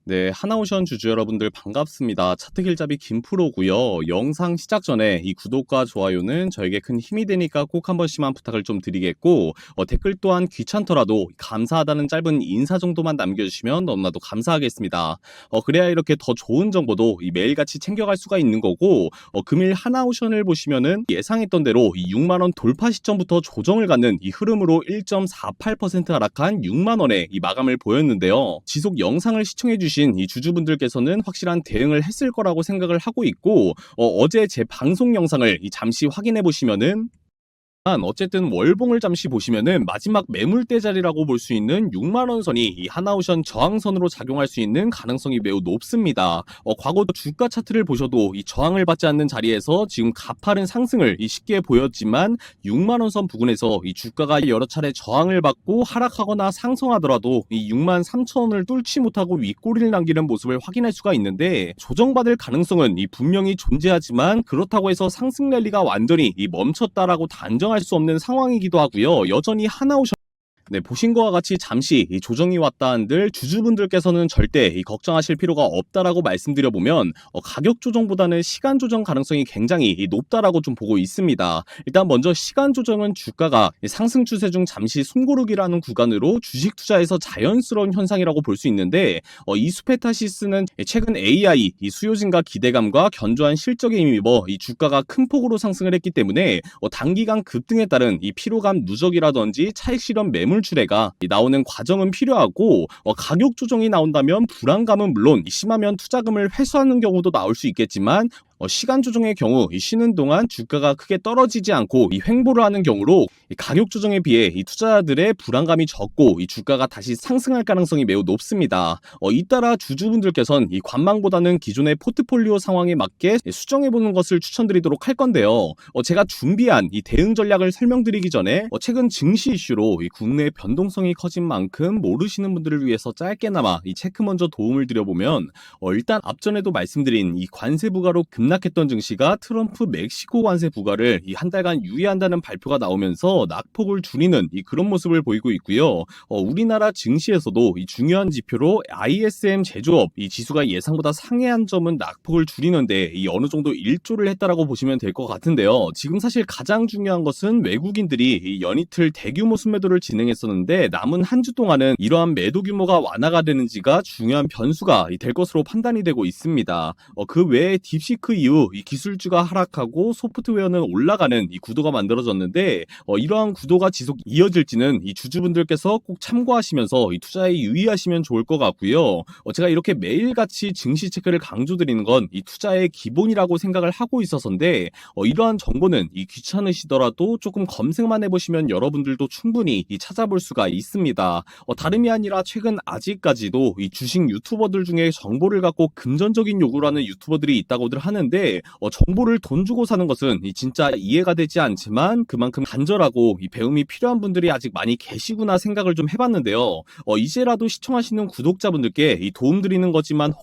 네, 하나오션 주주 여러분들 반갑습니다. 차트길잡이 김프로고요. 영상 시작 전에 이 구독과 좋아요는 저에게 큰 힘이 되니까 꼭 한 번씩만 부탁을 좀 드리겠고, 댓글 또한 귀찮더라도 감사하다는 짧은 인사 정도만 남겨주시면 너무나도 감사하겠습니다. 그래야 이렇게 더 좋은 정보도 매일같이 챙겨갈 수가 있는 거고, 금일 하나오션을 보시면은 예상했던 대로 이 6만 원 돌파 시점부터 조정을 갖는 이 흐름으로 1.48% 하락한 6만 원의 이 마감을 보였는데요. 지속 영상을 시청해 주신 이 주주분들께서는 확실한 대응을 했을 거라고 생각을 하고 있고, 어제 제 방송 영상을 잠시 확인해 보시면은 어쨌든 월봉을 잠시 보시면은 마지막 매물대 자리라고 볼 수 있는 6만 원 선이 이 하나오션 저항선으로 작용할 수 있는 가능성이 매우 높습니다. 과거 주가 차트를 보셔도 이 저항을 받지 않는 자리에서 지금 가파른 상승을 쉽게 보였지만 6만 원 선 부근에서 이 주가가 여러 차례 저항을 받고 하락하거나 상승하더라도 이 6만 3천 원을 뚫지 못하고 윗꼬리를 남기는 모습을 확인할 수가 있는데, 조정받을 가능성은 분명히 존재하지만 그렇다고 해서 상승 랠리가 완전히 멈췄다라고 단정할 수 없는 상황이기도 하고요. 여전히 하나오션 네, 보신 것과 같이 잠시 조정이 왔다 한들 주주분들께서는 절대 걱정하실 필요가 없다라고 말씀드려보면, 가격 조정보다는 시간 조정 가능성이 굉장히 높다라고 좀 보고 있습니다. 일단 먼저 시간 조정은 주가가 상승 추세 중 잠시 숨고르기라는 구간으로 주식 투자에서 자연스러운 현상이라고 볼 수 있는데, 이수페타시스는 최근 AI 수요 증가 기대감과 견조한 실적에 힘입어 이 주가가 큰 폭으로 상승을 했기 때문에 단기간 급등에 따른 이 피로감 누적이라든지 차익 실현 매물 출회가 나오는 과정은 필요하고, 가격 조정이 나온다면 불안감은 물론 심하면 투자금을 회수하는 경우도 나올 수 있겠지만, 시간 조정의 경우 쉬는 동안 주가가 크게 떨어지지 않고 횡보를 하는 경우로 가격 조정에 비해 투자자들의 불안감이 적고 주가가 다시 상승할 가능성이 매우 높습니다. 잇따라 주주분들께서는 관망보다는 기존의 포트폴리오 상황에 맞게 수정해보는 것을 추천드리도록 할 건데요. 제가 준비한 대응 전략을 설명드리기 전에 최근 증시 이슈로 국내 변동성이 커진 만큼 모르시는 분들을 위해서 짧게나마 체크 먼저 도움을 드려보면, 일단 앞전에도 말씀드린 관세 부과로 급락했던 증시가 트럼프 멕시코 관세 부과를 한 달간 유예한다는 발표가 나오면서 낙폭을 줄이는 그런 모습을 보이고 있고요. 우리나라 증시에서도 중요한 지표로 ISM 제조업 지수가 예상보다 상회한 점은 낙폭을 줄이는데 어느 정도 일조를 했다라고 보시면 될 것 같은데요. 지금 사실 가장 중요한 것은 외국인들이 연이틀 대규모 순매도를 진행했었는데, 남은 한 주 동안은 이러한 매도 규모가 완화가 되는지가 중요한 변수가 될 것으로 판단이 되고 있습니다. 그 외에 딥시크 이후 기술주가 하락하고 소프트웨어는 올라가는 구도가 만들어졌는데, 이러한 구도가 지속 이어질지는 주주분들께서 꼭 참고하시면서 투자에 유의하시면 좋을 것 같고요. 제가 이렇게 매일같이 증시 체크를 강조드리는 건 투자의 기본이라고 생각을 하고 있어서인데, 이러한 정보는 귀찮으시더라도 조금 검색만 해보시면 여러분들도 충분히 찾아볼 수가 있습니다. 다름이 아니라 최근 아직까지도 주식 유튜버들 중에 정보를 갖고 금전적인 요구를 하는 유튜버들이 있다고들 하는데, 정보를 돈 주고 사는 것은 진짜 이해가 되지 않지만 그만큼 간절하고 배움이 필요한 분들이 아직 많이 계시구나 생각을 좀 해봤는데요. 이제라도 시청하시는 구독자분들께 도움드리는 거지만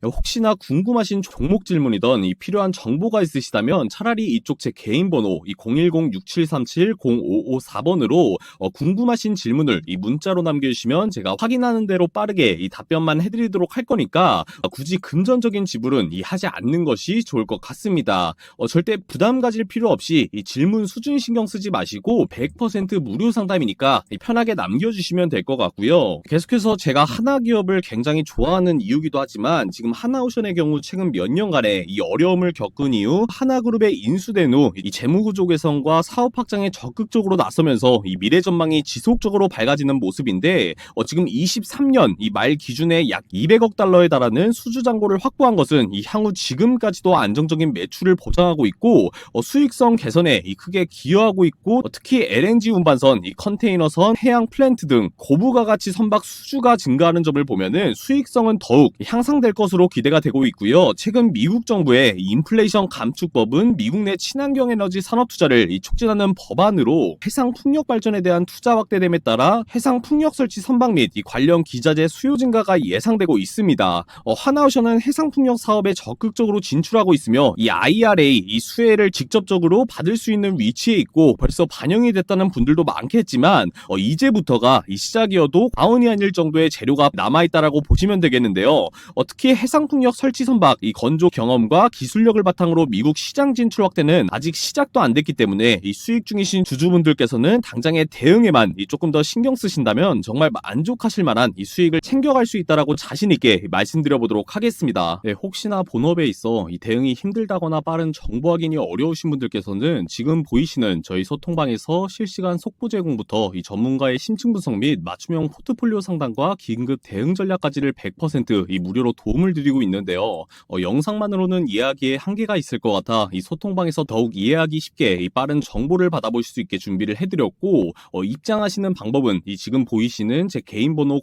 혹시나 궁금하신 종목 질문이던 필요한 정보가 있으시다면 차라리 이쪽 제 개인 번호 010-6737-0554번으로 궁금하신 질문을 문자로 남겨주시면 제가 확인하는 대로 빠르게 답변만 해드리도록 할 거니까, 굳이 금전적인 지불은 하지 않는 것이 좋을 것 같습니다. 절대 부담 가질 필요 없이 질문 수준 신경 쓰지 마시고 100% 무료 상담이니까 편하게 남겨주시면 될 것 같고요. 계속해서 제가 하나기업을 굉장히 좋아하는 이유기도 하지만, 지금 하나오션의 경우 최근 몇 년간의 어려움을 겪은 이후 하나그룹에 인수된 후 재무구조 개선과 사업 확장에 적극적으로 나서면서 미래 전망이 지속적으로 밝아지는 모습인데, 지금 23년 말 기준에 약 200억 달러에 달하는 수주 잔고를 확보한 것은 향후 지금까지도 안정적인 매출을 보장하고 있고, 수익성 개선에 크게 기여하고 있고, 특히 LNG 운반선, 컨테이너선, 해양 플랜트 등 고부가가치 선박 수주가 증가하는 점을 보면은 수익성은 더욱 향상될 것으로 것으로 기대가 되고 있고요. 최근 미국 정부의 인플레이션 감축법은 미국 내 친환경 에너지 산업 투자를 촉진하는 법안으로 해상 풍력 발전에 대한 투자 확대됨에 따라 해상 풍력 설치 선박 및 관련 기자재 수요 증가가 예상되고 있습니다. 하나오션은 해상 풍력 사업에 적극적으로 진출하고 있으며 이 IRA 수혜를 직접적으로 받을 수 있는 위치에 있고 벌써 반영이 됐다는 분들도 많겠지만 이제부터가 시작이어도 과언이 아닐 정도의 재료가 남아있다라고 보시면 되겠는데요. 특히 해상풍력 설치 선박 건조 경험과 기술력을 바탕으로 미국 시장 진출 확대는 아직 시작도 안 됐기 때문에 수익 중이신 주주분들께서는 당장의 대응에만 조금 더 신경 쓰신다면 정말 만족하실 만한 수익을 챙겨갈 수 있다라고 자신 있게 말씀드려보도록 하겠습니다. 혹시나 본업에 있어 대응이 힘들다거나 빠른 정보 확인이 어려우신 분들께서는 지금 보이시는 저희 소통방에서 실시간 속보 제공부터 전문가의 심층 분석 및 맞춤형 포트폴리오 상담과 긴급 대응 전략까지를 100% 무료로 도움을 드리고 있는데요. 영상만으로는 이해하기에 한계가 있을 것 같아 소통방에서 더욱 이해하기 쉽게 빠른 정보를 받아보실 수 있게 준비를 해드렸고 입장하시는 방법은 지금 보이시는 제 개인 번호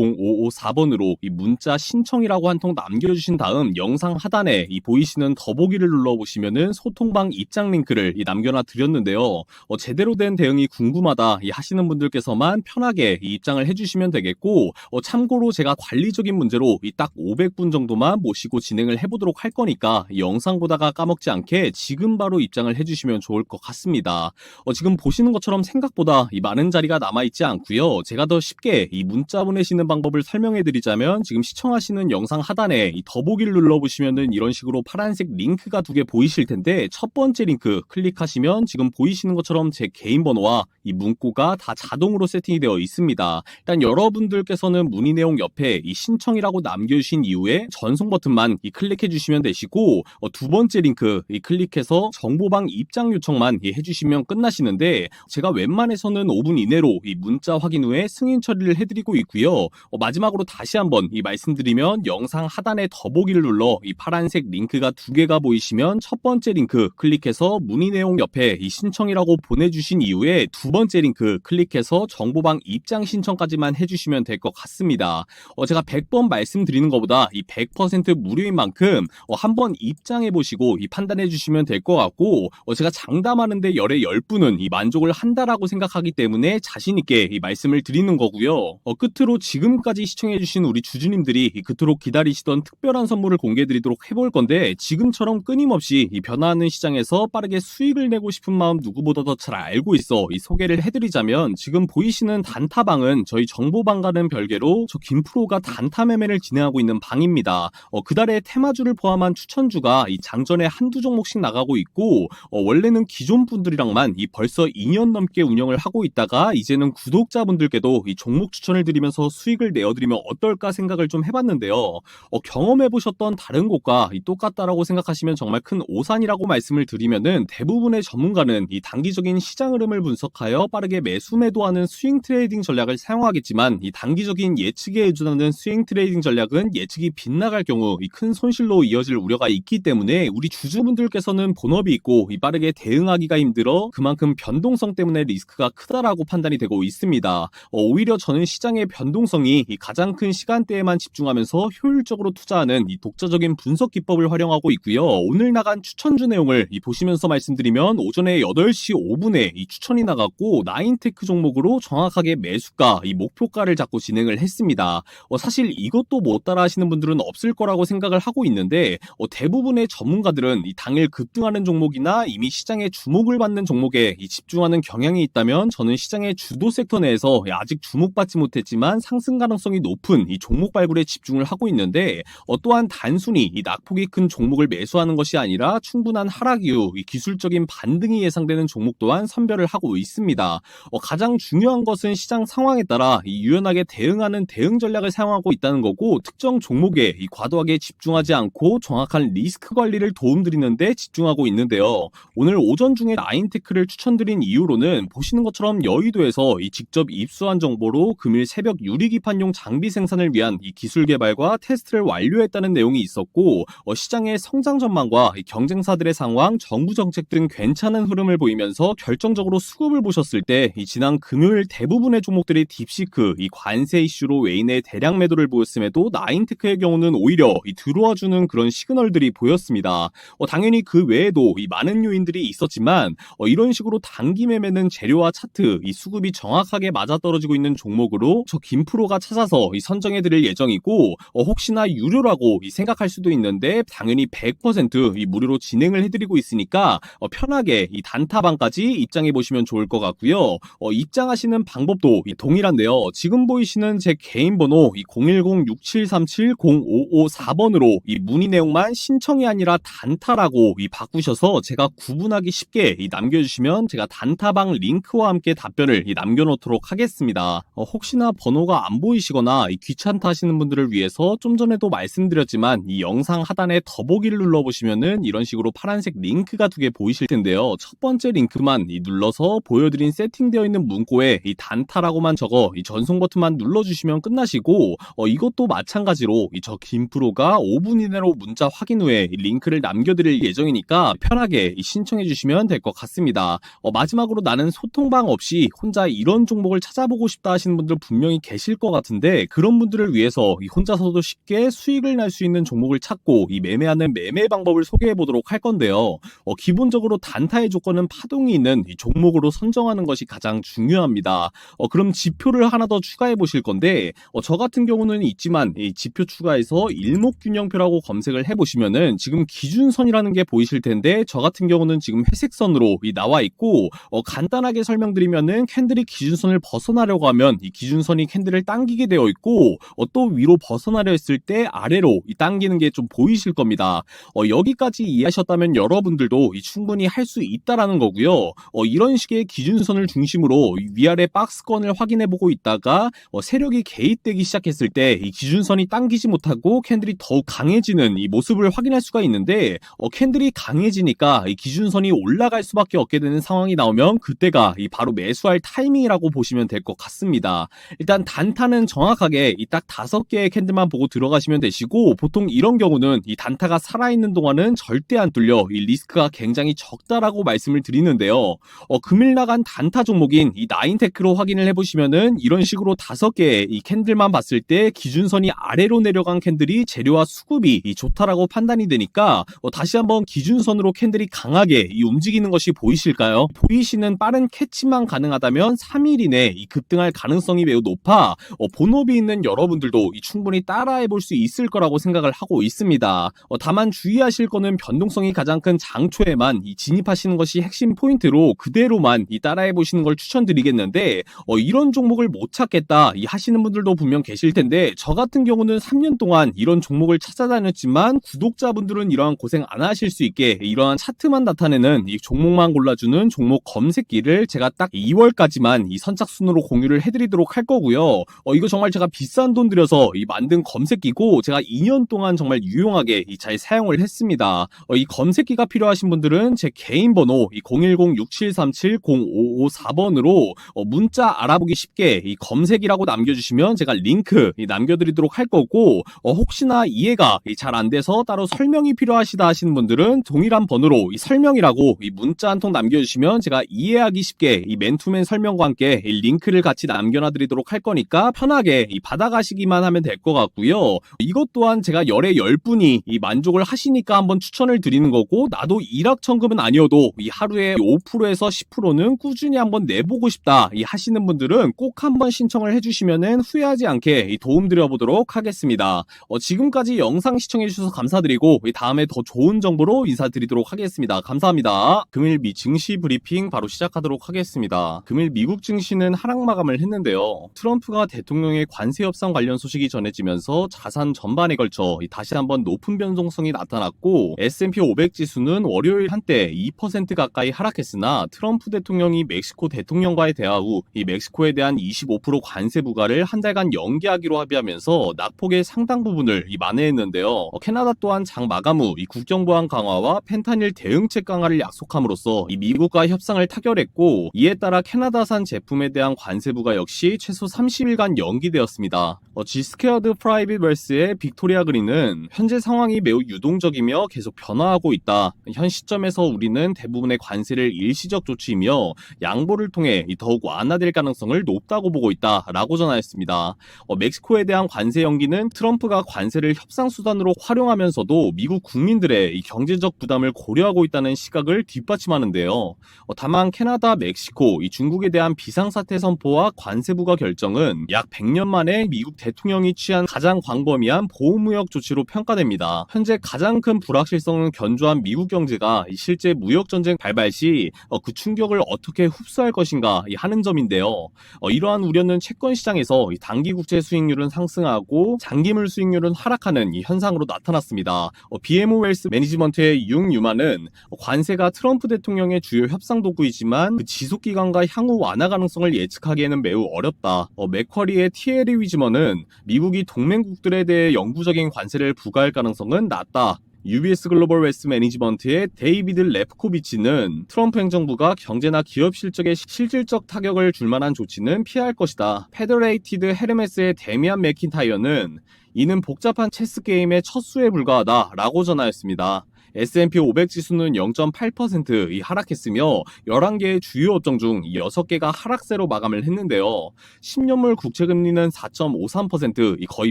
010-6737-0554번으로 문자 신청이라고 한 통 남겨주신 다음 영상 하단에 보이시는 더보기를 눌러보시면은 소통방 입장 링크를 남겨놔 드렸는데요. 제대로 된 대응이 궁금하다 하시는 분들께서만 편하게 입장을 해주시면 되겠고 참고로 제가 관리적인 문제로 딱 500분 정도만 모시고 진행을 해보도록 할 거니까 영상 보다가 까먹지 않게 지금 바로 입장을 해주시면 좋을 것 같습니다. 지금 보시는 것처럼 생각보다 많은 자리가 남아있지 않고요. 제가 더 쉽게 문자 보내시는 방법을 설명해 드리자면 지금 시청하시는 영상 하단에 더보기를 눌러보시면은 이런 식으로 파란색 링크가 두 개 보이실 텐데 첫 번째 링크 클릭하시면 지금 보이시는 것처럼 제 개인 번호와 문구가 다 자동으로 세팅이 되어 있습니다. 일단 여러분들께서는 문의 내용 옆에 신청이라고 남겨주신 이후에 전송 버튼만 클릭해 주시면 되시고 두 번째 링크 클릭해서 정보방 입장 요청만 해주시면 끝나시는데 제가 웬만해서는 5분 이내로 문자 확인 후에 승인 처리를 해드리고 있고요. 마지막으로 다시 한번 말씀드리면 영상 하단에 더보기를 눌러 파란색 링크가 두 개가 보이시면 첫 번째 링크 클릭해서 문의 내용 옆에 신청이라고 보내주신 이후에 두 번째 링크 클릭해서 정보방 입장 신청까지만 해주시면 될 것 같습니다. 제가 100번 말씀드리는 것보다 100% 무료인 만큼 한번 입장해보시고 판단해주시면 될 것 같고 제가 장담하는데 열에 10분은 만족을 한다라고 생각하기 때문에 자신있게 말씀을 드리는 거고요. 끝으로 지금까지 시청해주신 우리 주주님들이 그토록 기다리시던 특별한 선물을 공개해드리도록 해볼 건데 지금처럼 끊임없이 변화하는 시장에서 빠르게 수익을 내고 싶은 마음 누구보다 더 잘 알고 있어 소개를 해드리자면 지금 보이시는 단타방은 저희 정보방과는 별개로 저 김프로가 단타 매매를 진행하고 있는 방입니다. 그달에 테마주를 포함한 추천주가 장전에 한두 종목씩 나가고 있고 원래는 기존 분들이랑만 벌써 2년 넘게 운영을 하고 있다가 이제는 구독자분들께도 종목 추천을 드리면서 수익을 내어드리면 어떨까 생각을 좀 해봤는데요. 경험해보셨던 다른 곳과 똑같다라고 생각하시면 정말 큰 오산이라고 말씀을 드리면은 대부분의 전문가는 단기적인 시장 흐름을 분석하여 빠르게 매수 매도하는 스윙 트레이딩 전략을 사용하겠지만 단기적인 예측에 의존하는 스윙 트레이딩 전략은 예측이 빗나갈 경우 큰 손실로 이어질 우려가 있기 때문에 우리 주주분들께서는 본업이 있고 빠르게 대응하기가 힘들어 그만큼 변동성 때문에 리스크가 크다라고 판단이 되고 있습니다. 오히려 저는 시장의 변동성이 가장 큰 시간대에만 집중하면서 효율적으로 투자하는 독자적인 분석 기법을 활용하고 있고요. 오늘 나간 추천주 내용을 보시면서 말씀드리면 오전에 8시 5분에 추천이 나갔고 나인테크 종목으로 정확하게 매수가 목표가를 잡고 진행을 했습니다. 사실 이것도 못 따라 하시는 분들은 없을 거라고 생각을 하고 있는데 대부분의 전문가들은 당일 급등하는 종목이나 이미 시장에 주목을 받는 종목에 집중하는 경향이 있다면 저는 시장의 주도 섹터 내에서 아직 주목받지 못했지만 상승 가능성이 높은 종목 발굴에 집중을 하고 있는데 또한 단순히 낙폭이 큰 종목을 매수하는 것이 아니라 충분한 하락 이후 기술적인 반등이 예상되는 종목 또한 선별을 하고 있습니다. 가장 중요한 것은 시장 상황에 따라 유연하게 대응하는 대응 전략을 사용하고 있다는 거고 특정 종목에 과도하게 집중하지 않고 정확한 리스크 관리를 도움드리는데 집중하고 있는데요. 오늘 오전 중에 나인테크를 추천드린 이유로는 보시는 것처럼 여의도에서 직접 입수한 정보로 금일 새벽 유리기판용 장비 생산을 위한 기술 개발과 테스트를 완료했다는 내용이 있었고 시장의 성장 전망과 경쟁사들의 상황, 정부 정책 등 괜찮은 흐름을 보이면서 결정적으로 수급을 보셨을 때 지난 금요일 대부분의 종목들이 딥시크 관세 이슈로 외인의 대량 매도를 보였음에도 중에도 나인테크의 경우는 오히려 들어와주는 그런 시그널들이 보였습니다. 당연히 그 외에도 많은 요인들이 있었지만 이런 식으로 단기 매매는 재료와 차트, 수급이 정확하게 맞아떨어지고 있는 종목으로 저 김프로가 찾아서 선정해드릴 예정이고, 혹시나 유료라고 생각할 수도 있는데 당연히 100% 무료로 진행을 해드리고 있으니까 편하게 단타방까지 입장해 보시면 좋을 것 같고요. 입장하시는 방법도 동일한데요. 지금 보이시는 제 개인 번호 010-6737-0554번으로 문의 내용만 신청이 아니라 단타라고 바꾸셔서 제가 구분하기 쉽게 남겨주시면 제가 단타방 링크와 함께 답변을 남겨놓도록 하겠습니다. 혹시나 번호가 안 보이시거나 귀찮다 하시는 분들을 위해서 좀 전에도 말씀드렸지만 이 영상 하단에 더보기를 눌러보시면은 이런 식으로 파란색 링크가 두 개 보이실 텐데요. 첫 번째 링크만 눌러서 보여드린 세팅되어 있는 문구에 단타라고만 적어 전송 버튼만 눌러주시면 끝나시고, 이것도 마찬가지로 저 김프로가 5분 이내로 문자 확인 후에 링크를 남겨드릴 예정이니까 편하게 신청해 주시면 될 것 같습니다. 마지막으로 나는 소통방 없이 혼자 이런 종목을 찾아보고 싶다 하시는 분들 분명히 계실 것 같은데, 그런 분들을 위해서 혼자서도 쉽게 수익을 날 수 있는 종목을 찾고 매매하는 매매 방법을 소개해 보도록 할 건데요. 기본적으로 단타의 조건은 파동이 있는 종목으로 선정하는 것이 가장 중요합니다. 그럼 지표를 하나 더 추가해 보실 건데, 저 같은 경우는 있지만 이 지표 추가해서 일목균형표라고 검색을 해보시면은 지금 기준선이라는 게 보이실 텐데, 저 같은 경우는 지금 회색선으로 나와 있고, 간단하게 설명드리면은 캔들이 기준선을 벗어나려고 하면 이 기준선이 캔들을 당기게 되어 있고, 또 위로 벗어나려 했을 때 아래로 당기는 게 좀 보이실 겁니다. 여기까지 이해하셨다면 여러분들도 충분히 할 수 있다라는 거고요. 이런 식의 기준선을 중심으로 위아래 박스권을 확인해 보고 있다가 세력이 개입되기 시작했을 때 이 기준선이 당기지 못하고 캔들이 더욱 강해지는 이 모습을 확인할 수가 있는데, 캔들이 강해지니까 이 기준선이 올라갈 수밖에 없게 되는 상황이 나오면 그때가 바로 매수할 타이밍이라고 보시면 될 것 같습니다. 일단 단타는 정확하게 딱 5개의 캔들만 보고 들어가시면 되시고, 보통 이런 경우는 이 단타가 살아있는 동안은 절대 안 뚫려 이 리스크가 굉장히 적다라고 말씀을 드리는데요. 금일 나간 단타 종목인 이 나인테크로 확인을 해보시면은 이런 식으로 5개의 이 캔들만 봤을 때 기준선이 아래로 내려간 캔들이 재료와 수급이 좋다라고 판단이 되니까, 다시 한번 기준선으로 캔들이 강하게 움직이는 것이 보이실까요? 보이시는 빠른 캐치만 가능하다면 3일 이내 급등할 가능성이 매우 높아 본업이 있는 여러분들도 충분히 따라해 볼 수 있을 거라고 생각을 하고 있습니다. 다만 주의하실 거는 변동성이 가장 큰 장초에만 진입하시는 것이 핵심 포인트로 그대로만 따라해 보시는 걸 추천드리겠는데, 이런 종목을 못 찾겠다 하시는 분들도 분명 계실 텐데, 저 같은 경우는 3년 동안 이런 종목을 찾아다녔지만 구독자분들은 이러한 고생 안 하실 수 있게 이러한 차트만 나타내는 이 종목만 골라주는 종목 검색기를 제가 딱 2월까지만 이 선착순으로 공유를 해드리도록 할 거고요. 이거 정말 제가 비싼 돈 들여서 만든 검색기고 제가 2년 동안 정말 유용하게 잘 사용을 했습니다. 이 검색기가 필요하신 분들은 제 개인 번호 010-6737-0554번으로 문자 알아보기 쉽게 이 검색이라고 남겨주시면 제가 링크 남겨드리도록 할 거고, 혹시나 이해가 잘 안 돼서 따로 설명이 필요하시다 하시는 분들은 동일한 번호로 이 설명이라고 이 문자 한 통 남겨주시면 제가 이해하기 쉽게 이 맨투맨 설명과 함께 이 링크를 같이 남겨놔드리도록 할 거니까 편하게 받아가시기만 하면 될 것 같고요. 이것 또한 제가 열에 10분이 만족을 하시니까 한번 추천을 드리는 거고, 나도 일확천금은 아니어도 이 하루에 5%에서 10%는 꾸준히 한번 내보고 싶다 하시는 분들은 꼭 한번 신청을 해주시면은 후회하지 않게 도움드려보도록 하겠습니다. 지금까지 영상 시청해주셔서 감사드리고 다음에 더 좋은 정보로 인사드리도록 하겠습니다. 감사합니다. 금일 미 증시 브리핑 바로 시작하도록 하겠습니다. 금일 미국 증시는 하락 마감을 했는데요. 트럼프가 대통령의 관세 협상 관련 소식이 전해지면서 자산 전반에 걸쳐 다시 한번 높은 변동성이 나타났고, S&P 500 지수는 월요일 한때 2% 가까이 하락했으나 트럼프 대통령이 멕시코 대통령과의 대화 후 이 멕시코에 대한 25% 관세 부과를 한 달간 연기하기로 합의하면서 낙폭의 상당 부분을 만회했는데요. 캐나다 또한 장 마감 후 이 국경보안 강화와 펜타닐 대응책 강화를 약속함으로써 이 미국과 협상을 타결했고, 이에 따라 캐나다산 제품에 대한 관세 부과 역시 최소 30일간 연기되었습니다. G-스퀘어드 프라이빗 웰스의 빅토리아 그린은 현재 상황이 매우 유동적이며 계속 변화하고 있다. 현 시점에서 우리는 대부분의 관세를 일시적 조치이며 양보를 통해 더욱 완화될 가능성을 높다고 보고 있다. 라고 전하였습니다. 멕시코에 대한 관세 연기는 트럼프가 관세를 협상수단으로 활용하면서도 미국 국민들의 이 경제적 부담을 고려하고 있다는 시각을 뒷받침하는데요. 다만 캐나다, 멕시코, 이 중국에 대한 비상사태 선포와 관세 부과 결정은 약 100년 만에 미국 대통령이 취한 가장 광범위한 보호무역 조치로 평가됩니다. 현재 가장 큰 불확실성은 견조한 미국 경제가 실제 무역전쟁 발발 시 그 충격을 어떻게 흡수할 것인가 하는 점인데요. 이러한 우려는 채권 시장에서 단기 국채 수익률은 상승하고 장기물 수익률은 하락하는 이 현상으로 나타났습니다. BMO 웰스 매니지먼트의 융 유마는 관세가 트럼프 대통령의 주요 협상 도구이지만 그 지속 기간과 향후 완화 가능성을 예측하기에는 매우 어렵다. 맥쿼리의 티에리 위즈먼은 미국이 동맹국들에 대해 영구적인 관세를 부과할 가능성은 낮다. UBS 글로벌 웨스 매니지먼트의 데이비드 레프코비치는 트럼프 행정부가 경제나 기업 실적에 실질적 타격을 줄 만한 조치는 피할 것이다. 페더레이티드 헤르메스의 데미안 맥킨타이어는 이는 복잡한 체스 게임의 첫 수에 불과하다 라고 전하였습니다. S&P 500 지수는 0.8% 하락했으며 11개의 주요 업종 중 6개가 하락세로 마감을 했는데요. 10년물 국채금리는 4.53% 거의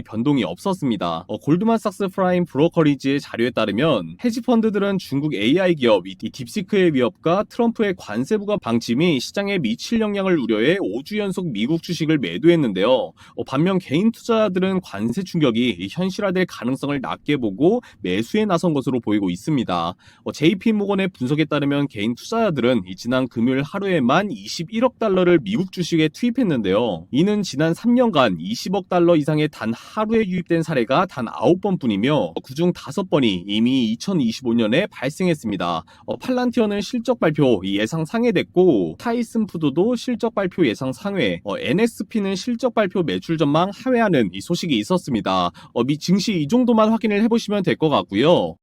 변동이 없었습니다. 골드만삭스 프라임 브로커리지의 자료에 따르면 헤지펀드들은 중국 AI 기업 딥시크의 위협과 트럼프의 관세 부과 방침이 시장에 미칠 영향을 우려해 5주 연속 미국 주식을 매도했는데요. 반면 개인 투자자들은 관세 충격이 현실화될 가능성을 낮게 보고 매수에 나선 것으로 보이고 있습니다. JP모건의 분석에 따르면 개인 투자자들은 지난 금요일 하루에만 21억 달러를 미국 주식에 투입했는데요. 이는 지난 3년간 20억 달러 이상의 단 하루에 유입된 사례가 단 9번뿐이며 그중 5번이 이미 2025년에 발생했습니다. 팔란티어는 실적 발표 예상 상회됐고 타이슨 푸드도 실적 발표 예상 상회, NXP는 실적 발표 매출 전망 하회하는 이 소식이 있었습니다. 미 증시 이 정도만 확인을 해보시면 될 것 같고요.